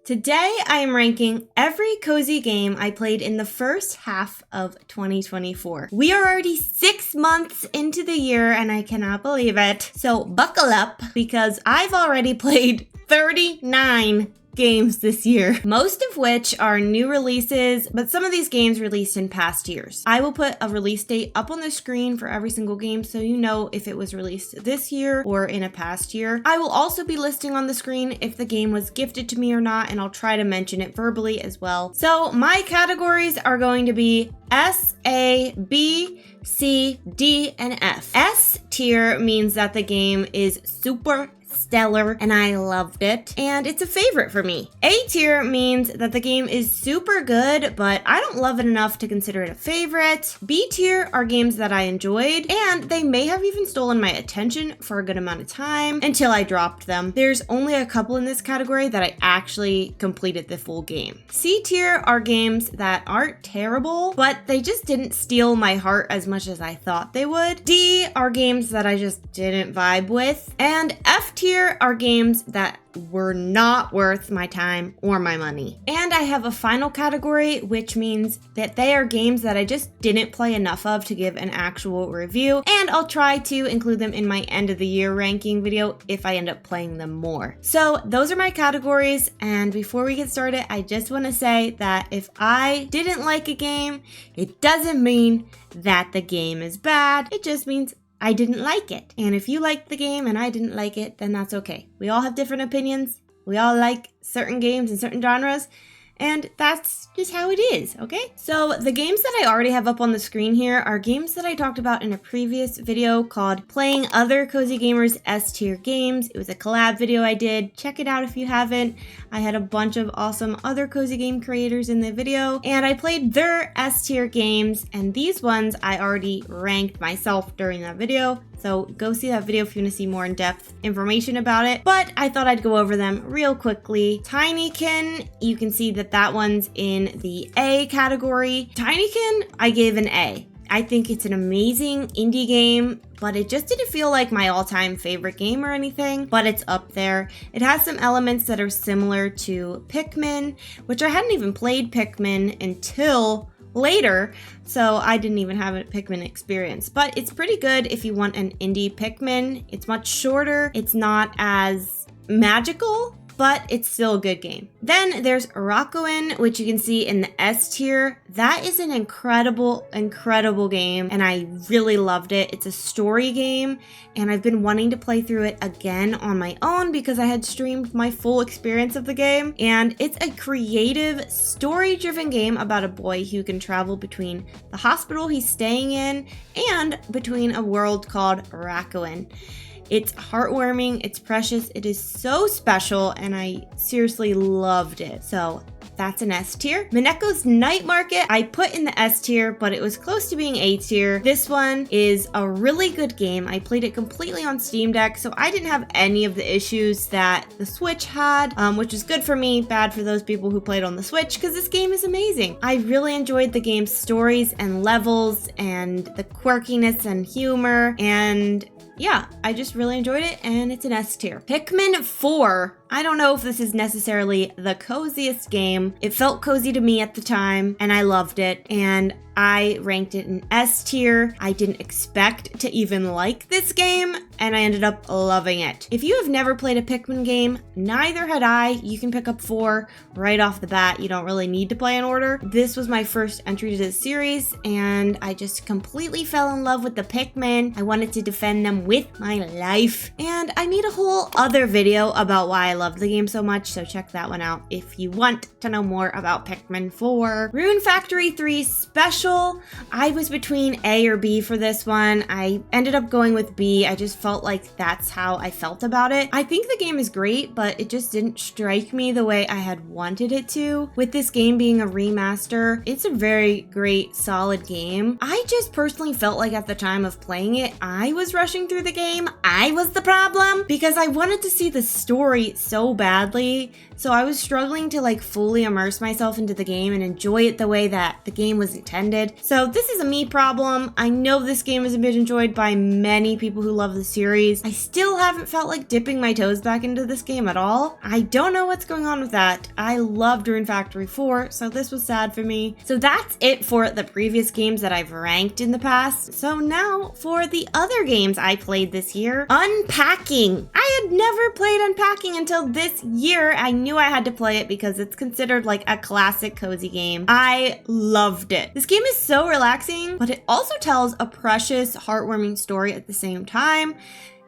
Today I am ranking every cozy game I played in the first half of 2024. We are already 6 months into the year and I cannot believe it. So buckle up because I've already played 39 games this year, most of which are new releases, but some of these games released in past years. I will put a release date up on the screen for every single game so you know if it was released this year or in a past year. I will also be listing on the screen if the game was gifted to me or not, and I'll try to mention it verbally as well. So my categories are going to be S, A, B, C, D, and F. S tier means that the game is super stellar and I loved it and it's a favorite for me. A tier means that the game is super good but I don't love it enough to consider it a favorite. B tier are games that I enjoyed and they may have even stolen my attention for a good amount of time until I dropped them. There's only a couple in this category that I actually completed the full game. C tier are games that aren't terrible but they just didn't steal my heart as much as I thought they would. D are games that I just didn't vibe with. And F tier are games that were not worth my time or my money. And I have a final category, which means that they are games that I just didn't play enough of to give an actual review, and I'll try to include them in my end of the year ranking video if I end up playing them more. So those are my categories, and before we get started, I just want to say that if I didn't like a game, it doesn't mean that the game is bad. It just means I didn't like it. And if you liked the game and I didn't like it, then that's okay. We all have different opinions. We all like certain games and certain genres. And that's just how it is, okay? So the games that I already have up on the screen here are games that I talked about in a previous video called Playing Other Cozy Gamers S-Tier Games. It was a collab video I did. Check it out if you haven't. I had a bunch of awesome other cozy game creators in the video, and I played their S-Tier games, and these ones I already ranked myself during that video. So go see that video if you want to see more in-depth information about it. But I thought I'd go over them real quickly. Tinykin, you can see that one's in the A category. Tinykin, I gave an A. I think it's an amazing indie game, but it just didn't feel like my all-time favorite game or anything, but it's up there. It has some elements that are similar to Pikmin, which I hadn't even played Pikmin until later, so I didn't even have a Pikmin experience. But it's pretty good if you want an indie Pikmin. It's much shorter, it's not as magical, but it's still a good game. Then there's Rakuen, which you can see in the S tier. That is an incredible game, and I really loved it. It's a story game, and I've been wanting to play through it again on my own because I had streamed my full experience of the game. And it's a creative, story-driven game about a boy who can travel between the hospital he's staying in and between a world called Rakuen. It's heartwarming, it's precious, it is so special, and I seriously loved it. So that's an S tier. Mineko's Night Market, I put in the S tier, but it was close to being A tier. This one is a really good game. I played it completely on Steam Deck, so I didn't have any of the issues that the Switch had, which is good for me, bad for those people who played on the Switch, because this game is amazing. I really enjoyed the game's stories and levels and the quirkiness and humor, and yeah, I just really enjoyed it, and it's an S tier. Pikmin 4. I don't know if this is necessarily the coziest game. It felt cozy to me at the time, and I loved it, and I ranked it in S tier. I didn't expect to even like this game, and I ended up loving it. If you have never played a Pikmin game, neither had I. You can pick up 4 right off the bat. You don't really need to play in order. This was my first entry to this series, and I just completely fell in love with the Pikmin. I wanted to defend them with my life, and I made a whole other video about why I loved the game so much, so check that one out if you want to know more about Pikmin 4. Rune Factory 3 Special. I was between A or B for this one. I ended up going with B. I just felt like that's how I felt about it. I think the game is great, but it just didn't strike me the way I had wanted it to. With this game being a remaster, it's a very great, solid game. I just personally felt like at the time of playing it, I was rushing through the game. I was the problem because I wanted to see the story so badly. So I was struggling to like fully immerse myself into the game and enjoy it the way that the game was intended. recommended. So this is a me problem. I know this game has been enjoyed by many people who love the series. I still haven't felt like dipping my toes back into this game at all. I don't know what's going on with that. I loved Rune Factory 4, so this was sad for me. So that's it for the previous games that I've ranked in the past. So now for the other games I played this year. Unpacking. I had never played Unpacking until this year. I knew I had to play it because it's considered like a classic cozy game. I loved it. This game is so relaxing, but it also tells a precious, heartwarming story at the same time,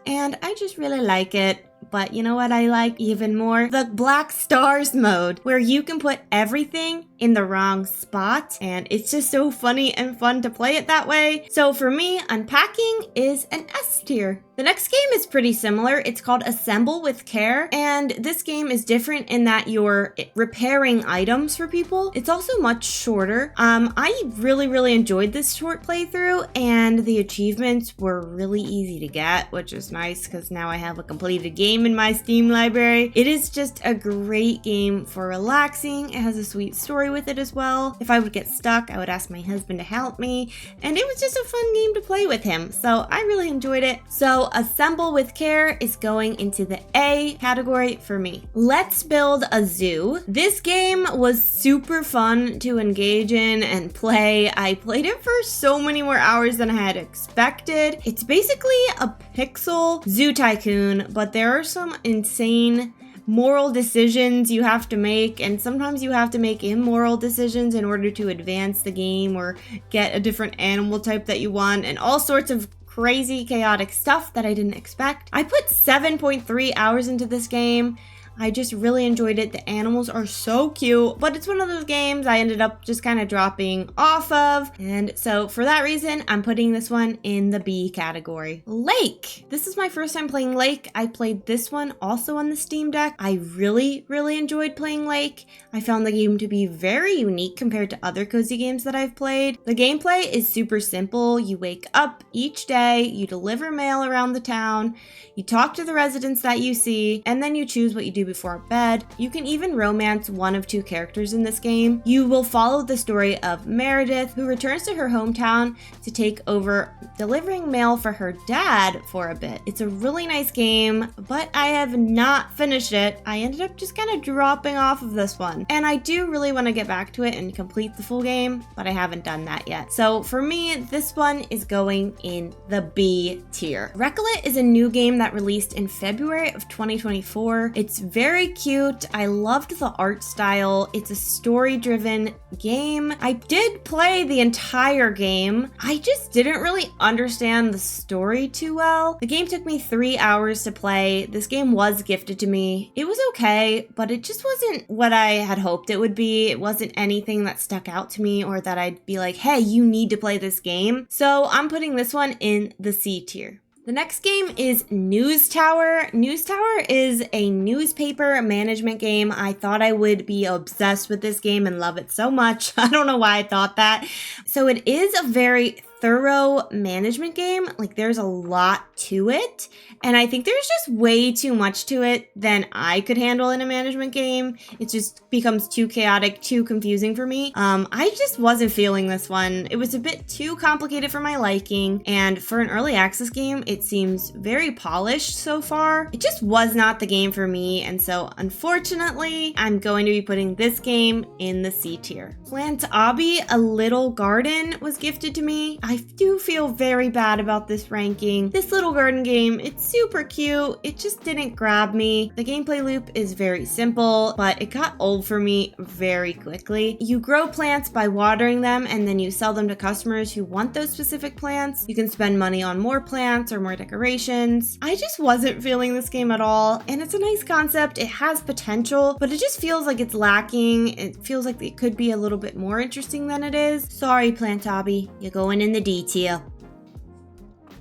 and I just really like it. But you know what I like even more? The Black Stars mode, where you can put everything in the wrong spot, and it's just so funny and fun to play it that way. So for me, Unpacking is an S tier. The next game is pretty similar. It's called Assemble with Care, and this game is different in that you're repairing items for people. It's also much shorter. I really enjoyed this short playthrough, and the achievements were really easy to get, which is nice because now I have a completed game in my Steam library. It is just a great game for relaxing. It has a sweet story with it as well. If I would get stuck, I would ask my husband to help me, and it was just a fun game to play with him. So I really enjoyed it. So Assemble with Care is going into the A category for me. Let's Build a Zoo. This game was super fun to engage in and play. I played it for so many more hours than I had expected. It's basically a pixel zoo tycoon, but there are some insane moral decisions you have to make, and sometimes you have to make immoral decisions in order to advance the game or get a different animal type that you want, and all sorts of crazy chaotic stuff that I didn't expect. I put 7.3 hours into this game. I just really enjoyed it. The animals are so cute, but it's one of those games I ended up just kind of dropping off of. And so for that reason, I'm putting this one in the B category. Lake. This is my first time playing Lake. I played this one also on the Steam Deck. I really enjoyed playing Lake. I found the game to be very unique compared to other cozy games that I've played. The gameplay is super simple. You wake up each day, you deliver mail around the town, you talk to the residents that you see, and then you choose what you do before bed. You can even romance one of two characters in this game. You will follow the story of Meredith, who returns to her hometown to take over delivering mail for her dad for a bit. It's a really nice game, but I have not finished it. I ended up just kind of dropping off of this one. And I do really want to get back to it and complete the full game, but I haven't done that yet. So for me, this one is going in the B tier. Recolit is a new game that released in February of 2024. It's very cute. I loved the art style. It's a story-driven game. I did play the entire game. I just didn't really understand the story too well. The game took me 3 hours to play. This game was gifted to me. It was okay, but it just wasn't what I had hoped it would be. It wasn't anything that stuck out to me or that I'd be like, hey, you need to play this game. So I'm putting this one in the C tier. The next game is News Tower. News Tower is a newspaper management game. I thought I would be obsessed with this game and love it so much. I don't know why I thought that. So it is a very thorough management game. Like, there's a lot to it, and I think there's just way too much to it than I could handle in a management game. It just becomes too chaotic, too confusing for me. I just wasn't feeling this one. It was a bit too complicated for my liking, and for an early access game, it seems very polished so far. It just was not the game for me, and so unfortunately, I'm going to be putting this game in the C tier. Plantabi, A Little Garden, was gifted to me. I do feel very bad about this ranking. This little garden game, it's super cute. It just didn't grab me. The gameplay loop is very simple, but it got old for me very quickly. You grow plants by watering them, and then you sell them to customers who want those specific plants. You can spend money on more plants or more decorations. I just wasn't feeling this game at all, and it's a nice concept. It has potential, but it just feels like it's lacking. It feels like it could be a little bit more interesting than it is. Sorry, Plantabi, you're going in the D tier.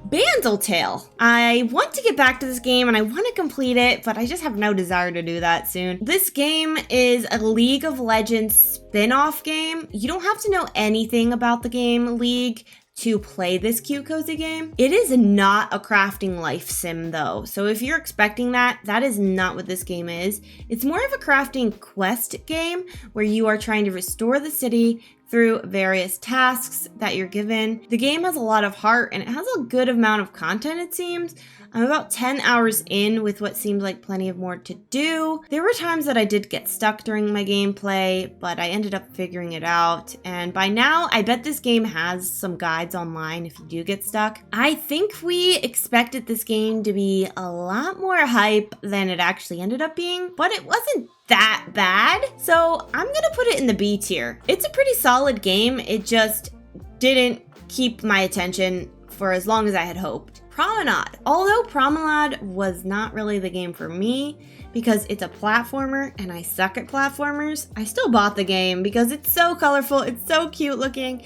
Bandletale. I want to get back to this game and I want to complete it, but I just have no desire to do that soon. This game is a League of Legends spin-off game. You don't have to know anything about the game League to play this cute cozy game. It is not a crafting life sim though, so if you're expecting that, that is not what this game is. It's more of a crafting quest game where you are trying to restore the city, through various tasks that you're given. The game has a lot of heart and it has a good amount of content, it seems. I'm about 10 hours in with what seems like plenty of more to do. There were times that I did get stuck during my gameplay, but I ended up figuring it out. And by now, I bet this game has some guides online if you do get stuck. I think we expected this game to be a lot more hype than it actually ended up being, but it wasn't that bad. So I'm gonna put it in the B tier. It's a pretty solid game. It just didn't keep my attention for as long as I had hoped. Promenade. Although Promenade was not really the game for me because it's a platformer and I suck at platformers, I still bought the game because it's so colorful, it's so cute looking,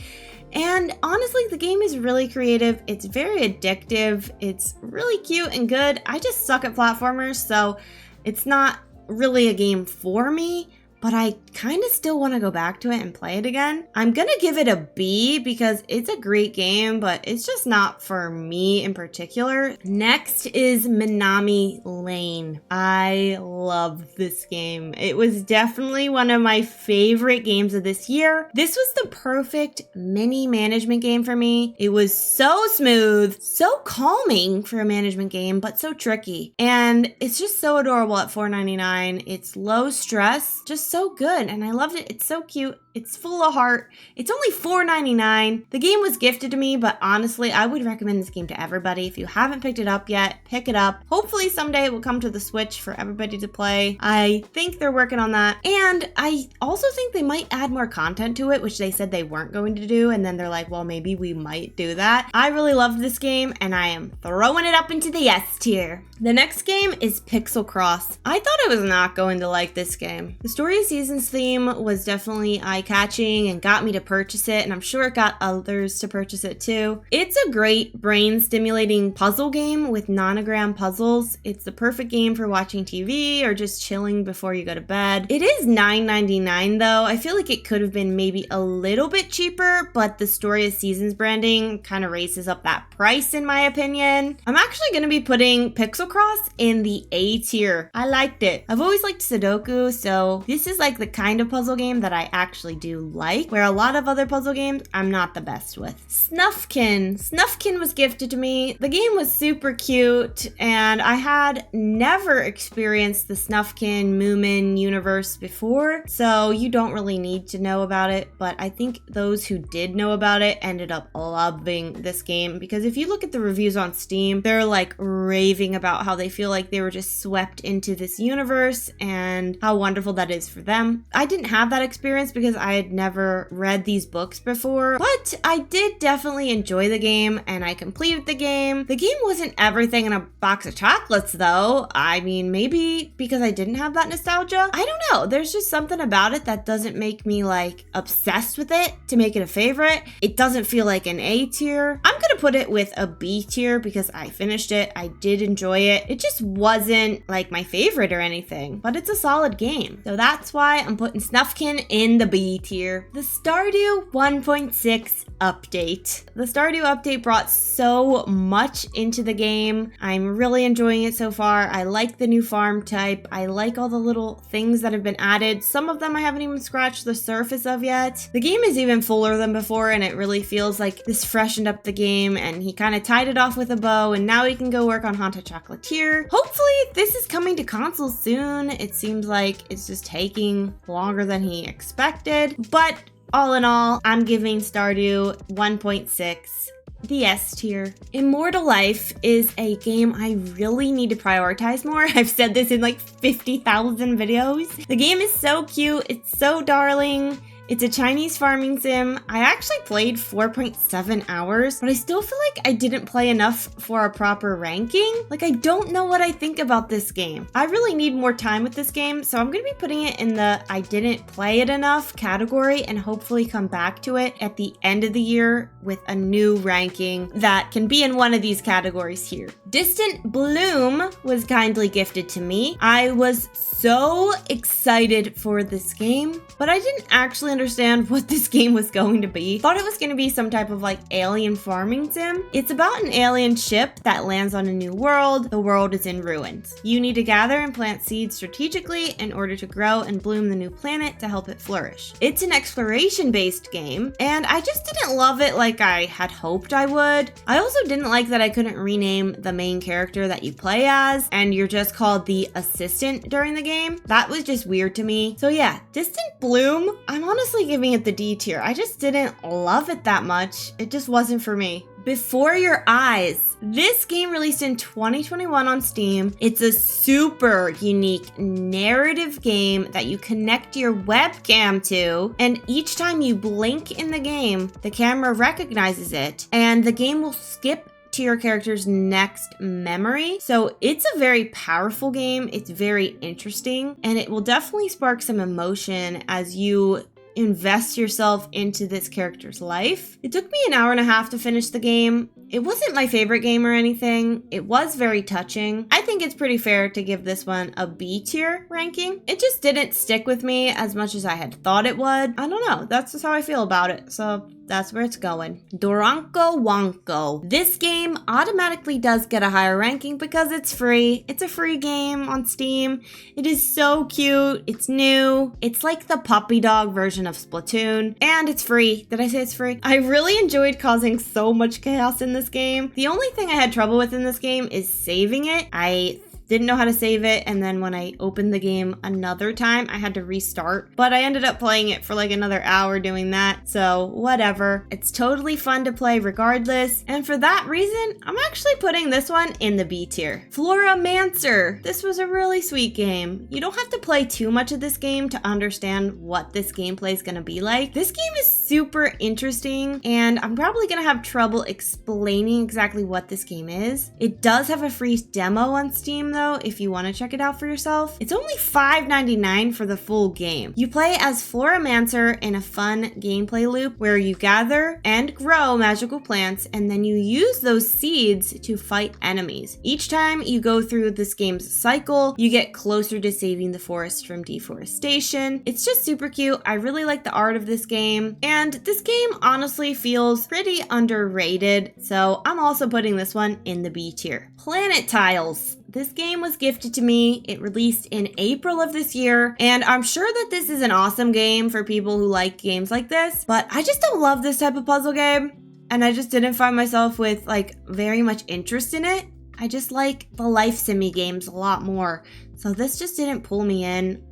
and honestly the game is really creative, it's very addictive, it's really cute and good. I just suck at platformers, so it's not really a game for me, but I kind of still want to go back to it and play it again. I'm gonna give it a B because it's a great game, but it's just not for me in particular. Next is Minami Lane. I love this game. It was definitely one of my favorite games of this year. This was the perfect mini management game for me. It was so smooth, so calming for a management game, but so tricky. And it's just so adorable at $4.99. It's low stress, just so good, and I loved it. It's so cute. It's full of heart. It's only $4.99. The game was gifted to me, but honestly, I would recommend this game to everybody. If you haven't picked it up yet, pick it up. Hopefully someday it will come to the Switch for everybody to play. I think they're working on that. And I also think they might add more content to it, which they said they weren't going to do, and then they're like, well, maybe we might do that. I really loved this game, and I am throwing it up into the S tier. The next game is Pixel Cross. I thought I was not going to like this game. The Story of Seasons theme was definitely eye-catching and got me to purchase it, and I'm sure it got others to purchase it too. It's a great brain-stimulating puzzle game with nonogram puzzles. It's the perfect game for watching TV or just chilling before you go to bed. It is $9.99 though. I feel like it could have been maybe a little bit cheaper, but the Story of Seasons branding kind of raises up that price in my opinion. I'm actually going to be putting Pixel Cross in the A tier. I liked it. I've always liked Sudoku, so this is like the kind of puzzle game that I actually do like, where a lot of other puzzle games I'm not the best with. Snufkin. Snufkin was gifted to me. The game was super cute, and I had never experienced the Snufkin Moomin universe before, so you don't really need to know about it, but I think those who did know about it ended up loving this game, because if you look at the reviews on Steam, they're like raving about how they feel like they were just swept into this universe and how wonderful that is for them. I didn't have that experience because I had never read these books before, but I did definitely enjoy the game and I completed the game. The game wasn't everything in a box of chocolates though. I mean, maybe because I didn't have that nostalgia. I don't know. There's just something about it that doesn't make me like obsessed with it to make it a favorite. It doesn't feel like an A tier. I'm gonna put it with a B tier because I finished it. I did enjoy it. It just wasn't like my favorite or anything, but it's a solid game. So that's why I'm putting Snufkin in the B tier. The Stardew 1.6 update. The Stardew update brought so much into the game. I'm really enjoying it so far. I like the new farm type. I like all the little things that have been added. Some of them I haven't even scratched the surface of yet. The game is even fuller than before, and it really feels like this freshened up the game, and he kind of tied it off with a bow, and now he can go work on Haunted Chocolatier. Hopefully this is coming to consoles soon. It seems like it's just taking longer than he expected, but all in all, I'm giving Stardew 1.6 the S tier. Immortal Life is a game I really need to prioritize more. I've said this in like 50,000 videos. The game is so cute. It's so darling. It's a Chinese farming sim. I actually played 4.7 hours, but I still feel like I didn't play enough for a proper ranking. Like, I don't know what I think about this game. I really need more time with this game, so I'm gonna be putting it in the I didn't play it enough category and hopefully come back to it at the end of the year with a new ranking that can be in one of these categories here. Distant Bloom was kindly gifted to me. I was so excited for this game, but I didn't actually understand what this game was going to be. Thought it was going to be some type of like alien farming sim. It's about an alien ship that lands on a new world. The world is in ruins. You need to gather and plant seeds strategically in order to grow and bloom the new planet to help it flourish. It's an exploration-based game, and I just didn't love it like I had hoped I would. I also didn't like that I couldn't rename the main character that you play as, and you're just called the assistant during the game. That was just weird to me. So yeah, Distant Bloom, I'm honestly giving it the D tier. I just didn't love it that much. It just wasn't for me. Before Your Eyes. This game released in 2021 on Steam. It's a super unique narrative game that you connect your webcam to, and each time you blink in the game, the camera recognizes it, and the game will skip to your character's next memory. So it's a very powerful game. It's very interesting, and it will definitely spark some emotion as you invest yourself into this character's life. It took me an hour and a half to finish the game. It wasn't my favorite game or anything. It was very touching. I think it's pretty fair to give this one a B tier ranking. It just didn't stick with me as much as I had thought it would. I don't know. That's just how I feel about it. So that's where it's going. Doronko Wanko. This game automatically does get a higher ranking because it's free. It's a free game on Steam. It is so cute. It's new. It's like the puppy dog version of Splatoon, and it's free. Did I say it's free? I really enjoyed causing so much chaos in this game. The only thing I had trouble with in this game is saving it. I didn't know how to save it, and then when I opened the game another time, I had to restart, but I ended up playing it for like another hour doing that, so whatever. It's totally fun to play regardless, and for that reason, I'm actually putting this one in the B tier. Floramancer. This was a really sweet game. You don't have to play too much of this game to understand what this gameplay is going to be like. This game is super interesting, and I'm probably going to have trouble explaining exactly what this game is. It does have a free demo on Steam though, if you want to check it out for yourself. It's only $5.99 for the full game. You play as Floramancer in a fun gameplay loop where you gather and grow magical plants, and then you use those seeds to fight enemies. Each time you go through this game's cycle, you get closer to saving the forest from deforestation. It's just super cute. I really like the art of this game, and this game honestly feels pretty underrated, so I'm also putting this one in the B tier. Planetiles. This game was gifted to me. It released in April of this year, and I'm sure that this is an awesome game for people who like games like this, but I just don't love this type of puzzle game, and I just didn't find myself with like very much interest in it. I just like the life simmy games a lot more, so this just didn't pull me in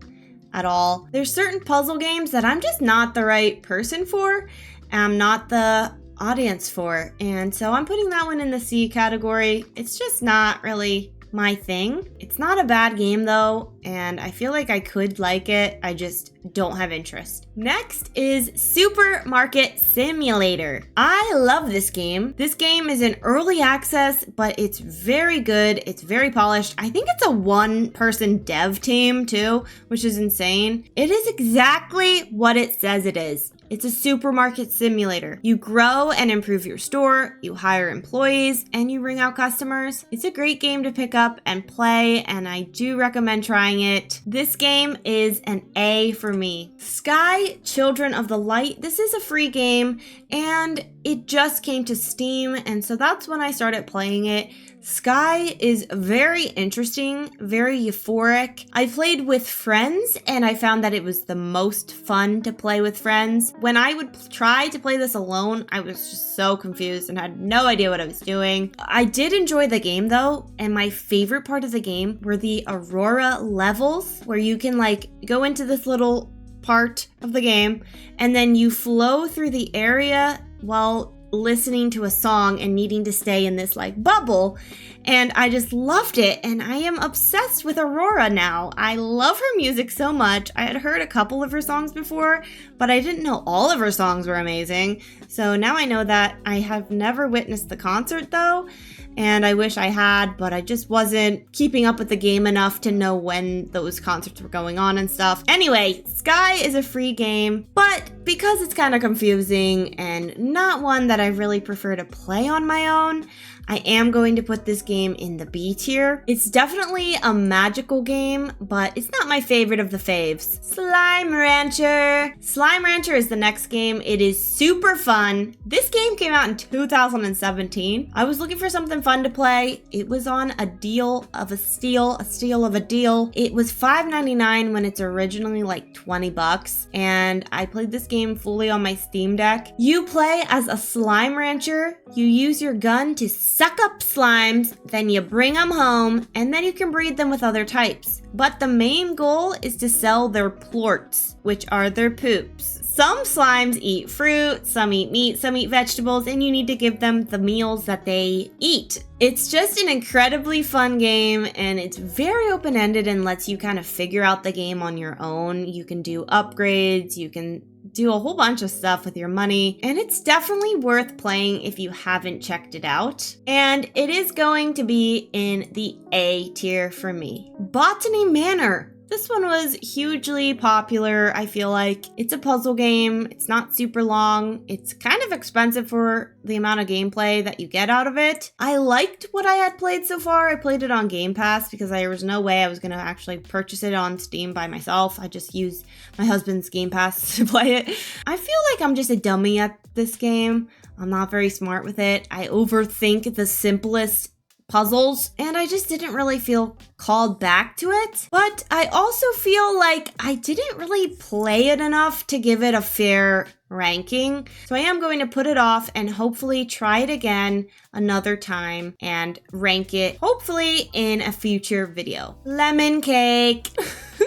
at all. There's certain puzzle games that I'm just not the right person for, and I'm not the audience for, and so I'm putting that one in the C category. It's just not really my thing. It's not a bad game though, and I feel like I could like it. I just don't have interest. Next is Supermarket Simulator. I love this game. This game is in early access, but it's very good. It's very polished. I think it's a one-person dev team too, which is insane. It is exactly what it says it is. It's a supermarket simulator. You grow and improve your store, you hire employees, and you ring out customers. It's a great game to pick up and play, and I do recommend trying it. This game is an A for me. Sky Children of the Light. This is a free game, and it just came to Steam, and so that's when I started playing it. Sky is very interesting, very euphoric. I played with friends, and I found that it was the most fun to play with friends. When I would try to play this alone, I was just so confused and had no idea what I was doing. I did enjoy the game though, and my favorite part of the game were the Aurora levels, where you can like go into this little part of the game, and then you flow through the area while listening to a song and needing to stay in this like bubble, and I just loved it, and I am obsessed with Aurora now. I love her music so much. I had heard a couple of her songs before, but I didn't know all of her songs were amazing, so now I know that. I have never witnessed the concert though, and I wish I had, but I just wasn't keeping up with the game enough to know when those concerts were going on and stuff. Anyway, Sky is a free game, but because it's kind of confusing and not one that I really prefer to play on my own, I am going to put this game in the B tier. It's definitely a magical game, but it's not my favorite of the faves. Slime Rancher. Slime Rancher is the next game. It is super fun. This game came out in 2017. I was looking for something fun to play. It was on a deal of a steal of a deal. It was $5.99 when it's originally like 20 bucks, and I played this game fully on my Steam Deck. You play as a slime rancher. You use your gun to suck up slimes, then you bring them home, and then you can breed them with other types. But the main goal is to sell their plorts, which are their poops. Some slimes eat fruit, some eat meat, some eat vegetables, and you need to give them the meals that they eat. It's just an incredibly fun game, and it's very open-ended and lets you kind of figure out the game on your own. You can do upgrades, you can do a whole bunch of stuff with your money, and it's definitely worth playing if you haven't checked it out. And it is going to be in the A tier for me. Botany Manor. This one was hugely popular, I feel like. It's a puzzle game, it's not super long, it's kind of expensive for the amount of gameplay that you get out of it. I liked what I had played so far. I played it on Game Pass because there was no way I was going to actually purchase it on Steam by myself. I just used my husband's Game Pass to play it. I feel like I'm just a dummy at this game. I'm not very smart with it. I overthink the simplest puzzles, and I just didn't really feel called back to it. But I also feel like I didn't really play it enough to give it a fair ranking. So I am going to put it off and hopefully try it again another time and rank it, hopefully in a future video. Lemon Cake.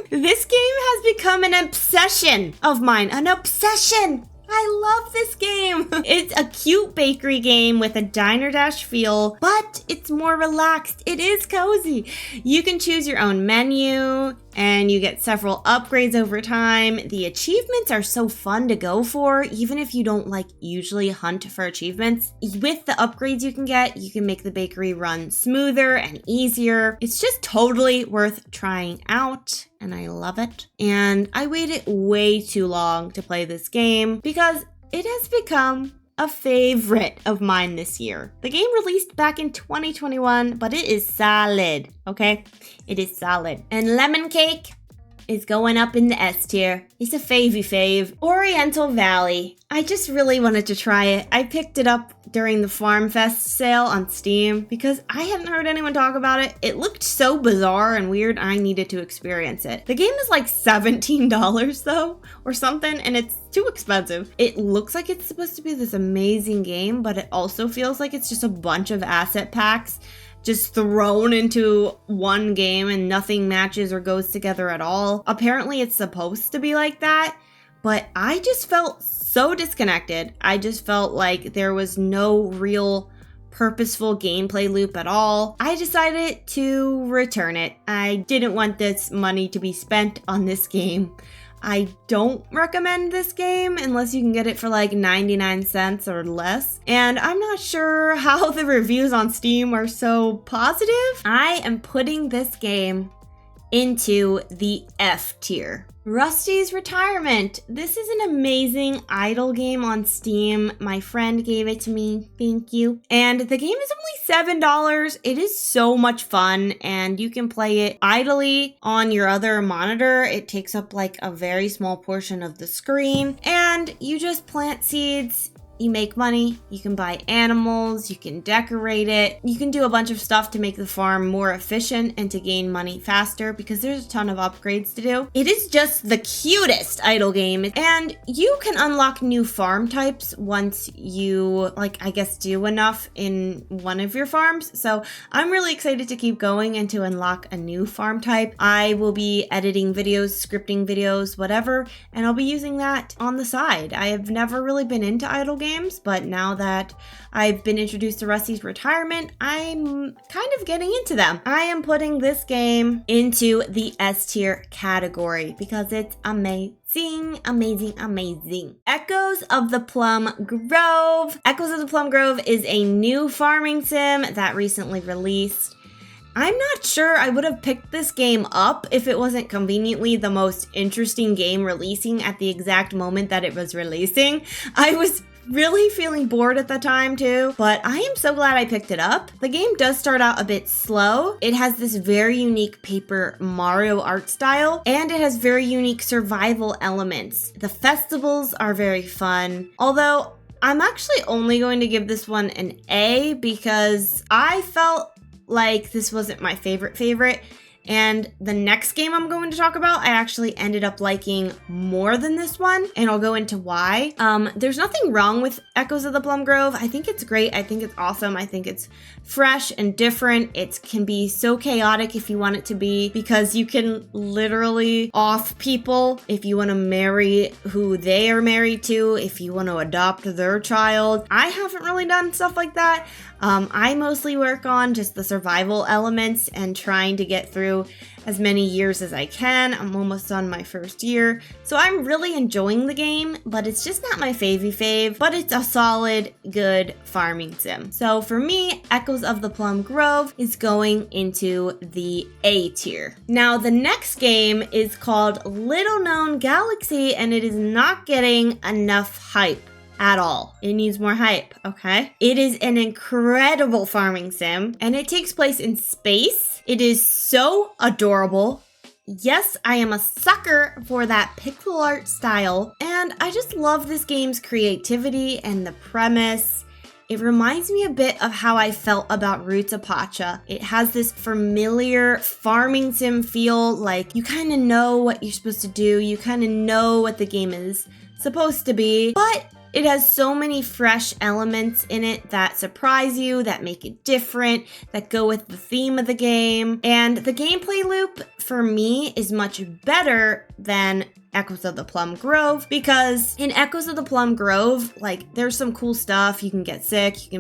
This game has become an obsession of mine. An obsession! I love this game. It's a cute bakery game with a Diner Dash feel, but it's more relaxed. It is cozy. You can choose your own menu, and you get several upgrades over time. The achievements are so fun to go for, even if you don't like usually hunt for achievements. With the upgrades you can make the bakery run smoother and easier. It's just totally worth trying out, and I love it. And I waited way too long to play this game because it has become a favorite of mine this year. The game released back in 2021, but it is solid, okay? It is solid. And Lemon Cake is going up in the S tier. It's a fave. Oriental Valley. I just really wanted to try it. I picked it up during the Farm Fest sale on Steam because I hadn't heard anyone talk about it. It looked so bizarre and weird, I needed to experience it. The game is like $17 though, or something, and it's too expensive. It looks like it's supposed to be this amazing game, but it also feels like it's just a bunch of asset packs just thrown into one game and nothing matches or goes together at all. Apparently it's supposed to be like that, but I just felt so disconnected. I just felt like there was no real purposeful gameplay loop at all. I decided to return it. I didn't want this money to be spent on this game. I don't recommend this game unless you can get it for like 99 cents or less. And I'm not sure how the reviews on Steam are so positive. I am putting this game into the F tier. Rusty's Retirement. This is an amazing idle game on Steam. My friend gave it to me. Thank you. And the game is only $7. It is so much fun, and you can play it idly on your other monitor. It takes up like a very small portion of the screen, and you just plant seeds. You make money, you can buy animals, you can decorate it, you can do a bunch of stuff to make the farm more efficient and to gain money faster because there's a ton of upgrades to do. It is just the cutest idle game, and you can unlock new farm types once you, I guess, do enough in one of your farms. So I'm really excited to keep going and to unlock a new farm type. I will be editing videos, scripting videos, whatever, and I'll be using that on the side. I have never really been into idle games, but now that I've been introduced to Rusty's Retirement, I'm kind of getting into them. I am putting this game into the S tier category because it's amazing. Echoes of the Plum Grove. Echoes of the Plum Grove is a new farming sim that recently released. I'm not sure I would have picked this game up if it wasn't conveniently the most interesting game releasing at the exact moment that it was releasing. I was really feeling bored at the time too, but I am so glad I picked it up. The game does start out a bit slow. It has this very unique Paper Mario art style, and it has very unique survival elements. The festivals are very fun, although I'm actually only going to give this one an A because I felt like this wasn't my favorite. And the next game I'm going to talk about, I actually ended up liking more than this one, and I'll go into why. There's nothing wrong with Echoes of the Plum Grove. I think it's great. I think it's awesome. I think it's fresh and different. It can be so chaotic if you want it to be, because you can literally off people if you want to marry who they are married to, if you want to adopt their child. I haven't really done stuff like that. I mostly work on just the survival elements and trying to get through as many years as I can. I'm almost on my first year, so I'm really enjoying the game, but it's just not my fave, but it's a solid, good farming sim. So for me, Echoes of the Plum Grove is going into the A tier. Now, the next game is called Little Known Galaxy, and it is not getting enough hype at all. It needs more hype, okay? It is an incredible farming sim, and it takes place in space. It is so adorable. Yes, I am a sucker for that pixel art style, and I just love this game's creativity and the premise. It reminds me a bit of how I felt about Roots Apache. It has this familiar farming sim feel, like you kind of know what you're supposed to do, you kind of know what the game is supposed to be, but it has so many fresh elements in it that surprise you, that make it different, that go with the theme of the game. And the gameplay loop, for me, is much better than Echoes of the Plum Grove, because in Echoes of the Plum Grove, like, there's some cool stuff. You can get sick,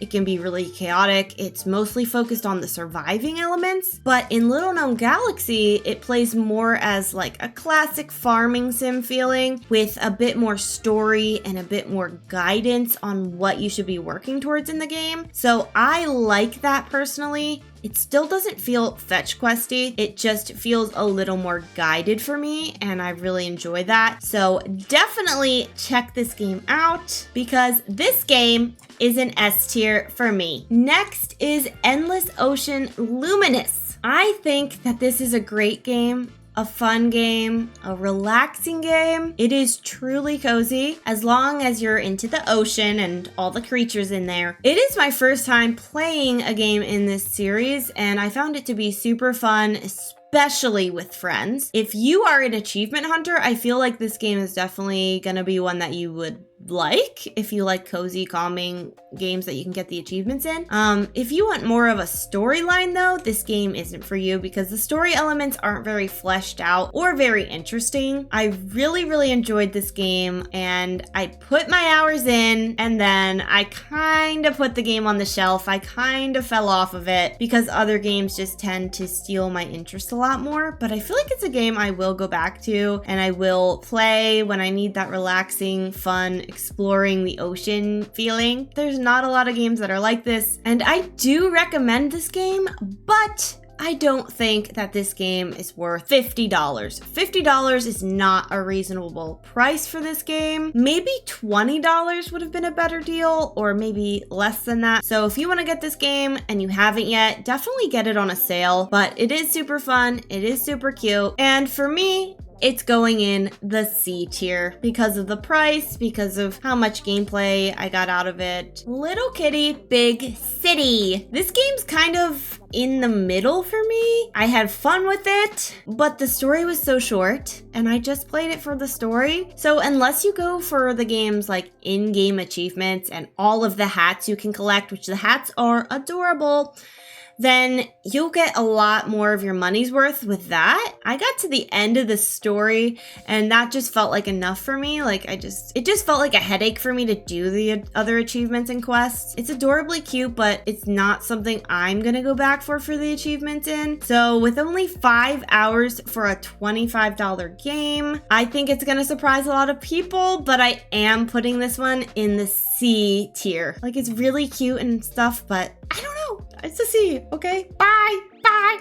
it can be really chaotic. It's mostly focused on the surviving elements. But in Little Known Galaxy, it plays more as like a classic farming sim feeling with a bit more story and a bit more guidance on what you should be working towards in the game. So I like that personally. It still doesn't feel fetch questy. It just feels a little more guided for me, and I really enjoy that. So definitely check this game out, because this game is an S tier for me. Next is Endless Ocean Luminous. I think that this is a great game, a fun game, a relaxing game. It is truly cozy as long as you're into the ocean and all the creatures in there. It is my first time playing a game in this series, and I found it to be super fun, especially with friends. If you are an achievement hunter, I feel like this game is definitely gonna be one that you would like if you like cozy, calming games that you can get the achievements in. If you want more of a storyline though, this game isn't for you, because the story elements aren't very fleshed out or very interesting. I really enjoyed this game, and I put my hours in, and then I kind of put the game on the shelf. I kind of fell off of it because other games just tend to steal my interest a lot more, but I feel like it's a game I will go back to and I will play when I need that relaxing, fun, exploring the ocean feeling. There's not a lot of games that are like this, and I do recommend this game, but I don't think that this game is worth $50. $50 is not a reasonable price for this game. Maybe $20 would have been a better deal, or maybe less than that. So if you want to get this game and you haven't yet, definitely get it on a sale. But it is super fun, it is super cute, and for me, it's going in the C tier because of the price, because of how much gameplay I got out of it. Little Kitty, Big City. This game's kind of in the middle for me. I had fun with it, but the story was so short, and I just played it for the story. So unless you go for the game's like in-game achievements and all of the hats you can collect, which the hats are adorable, then you'll get a lot more of your money's worth with that. I got to the end of the story, and that just felt like enough for me. Like it just felt like a headache for me to do the other achievements and quests. It's adorably cute, but it's not something I'm gonna go back for the achievements in. So with only 5 hours for a $25 game, I think it's gonna surprise a lot of people, but I am putting this one in the C tier. Like, it's really cute and stuff, but I don't know. It's a C, okay? Bye! Bye!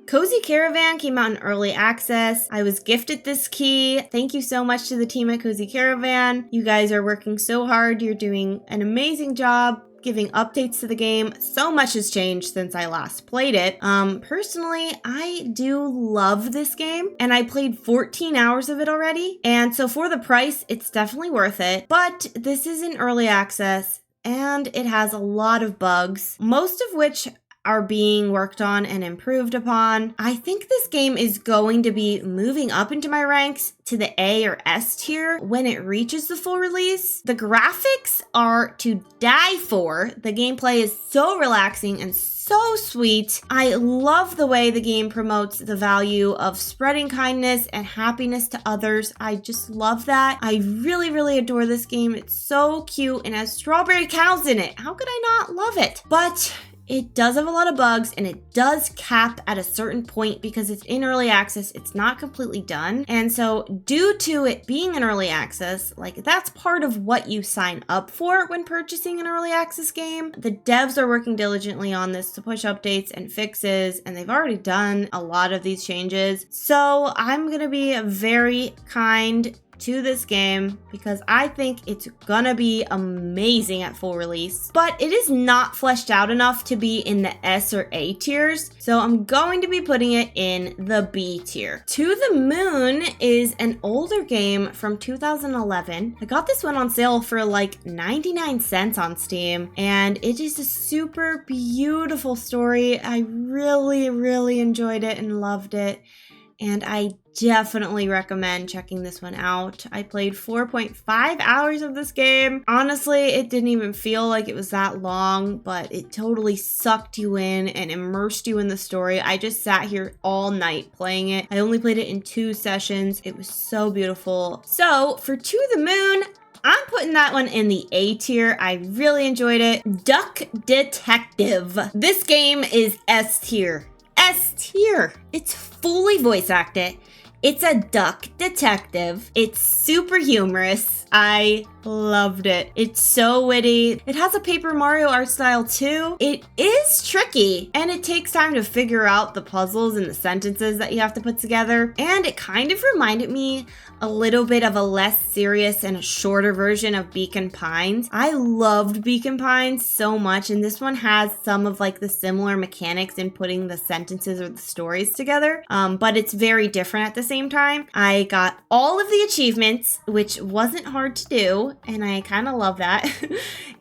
Cozy Caravan came out in early access. I was gifted this key. Thank you so much to the team at Cozy Caravan. You guys are working so hard. You're doing an amazing job giving updates to the game. So much has changed since I last played it. Personally, I do love this game, and I played 14 hours of it already. And so for the price, it's definitely worth it. But this is in early access, and it has a lot of bugs, most of which are being worked on and improved upon. I think this game is going to be moving up into my ranks to the A or S tier when it reaches the full release. The graphics are to die for. The gameplay is so relaxing and so sweet. I love the way the game promotes the value of spreading kindness and happiness to others. I just love that. I really, really adore this game. It's so cute and has strawberry cows in it. How could I not love it? But it does have a lot of bugs, and it does cap at a certain point because it's in early access. It's not completely done. And so due to it being in early access, like that's part of what you sign up for when purchasing an early access game. The devs are working diligently on this to push updates and fixes, and they've already done a lot of these changes. So I'm gonna be very kind to this game because I think it's gonna be amazing at full release, but it is not fleshed out enough to be in the S or A tiers, so I'm going to be putting it in the B tier. To the Moon is an older game from 2011. I got this one on sale for like 99 cents on Steam, and it is a super beautiful story. I really, really enjoyed it and loved it, and I definitely recommend checking this one out. I played 4.5 hours of this game. Honestly, it didn't even feel like it was that long, but it totally sucked you in and immersed you in the story. I just sat here all night playing it. I only played it in 2 sessions. It was so beautiful. So for To the Moon, I'm putting that one in the A tier. I really enjoyed it. Duck Detective. This game is S tier. S tier. It's fully voice acted. It's a duck detective. It's super humorous. I loved it. It's so witty. It has a Paper Mario art style too. It is tricky, and it takes time to figure out the puzzles and the sentences that you have to put together. And it kind of reminded me a little bit of a less serious and a shorter version of Beacon Pines. I loved Beacon Pines so much, and this one has some of like the similar mechanics in putting the sentences or the stories together, but it's very different at the same time. I got all of the achievements, which wasn't hard to do, and I kind of love that.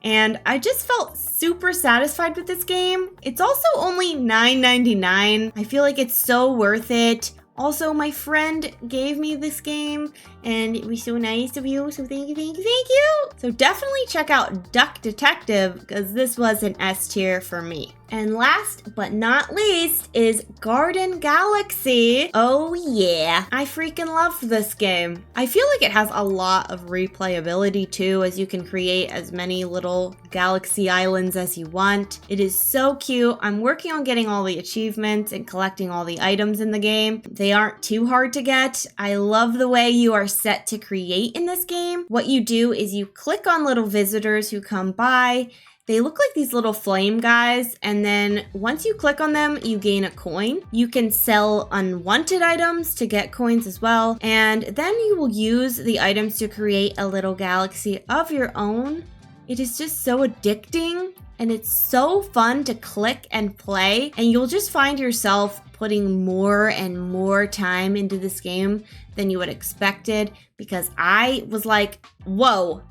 And I just felt super satisfied with this game. It's also only $9.99. I feel like it's so worth it. Also, my friend gave me this game, and it was so nice of you, so thank you, thank you, thank you! So definitely check out Duck Detective, because this was an S tier for me. And last but not least is Garden Galaxy. Oh yeah, I freaking love this game. I feel like it has a lot of replayability too, as you can create as many little galaxy islands as you want. It is so cute. I'm working on getting all the achievements and collecting all the items in the game. They aren't too hard to get. I love the way you are set to create in this game. What you do is you click on little visitors who come by. They look like these little flame guys, and then once you click on them, you gain a coin. You can sell unwanted items to get coins as well, and then you will use the items to create a little galaxy of your own. It is just so addicting, and it's so fun to click and play, and you'll just find yourself putting more and more time into this game than you would expected, because I was like, whoa,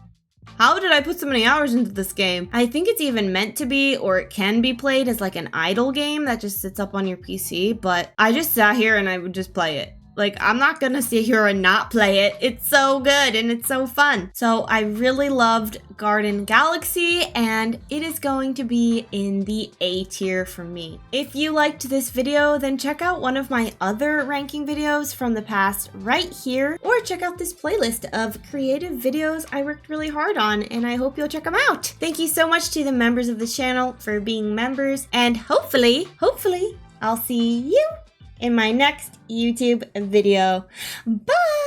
how did I put so many hours into this game? I think it's even meant to be, or it can be played as like an idle game that just sits up on your PC, but I just sat here and I would just play it. Like, I'm not gonna sit here and not play it. It's so good and it's so fun. So I really loved Garden Galaxy, and it is going to be in the A tier for me. If you liked this video, then check out one of my other ranking videos from the past right here, or check out this playlist of creative videos I worked really hard on, and I hope you'll check them out. Thank you so much to the members of the channel for being members, and hopefully, I'll see you in my next YouTube video. Bye!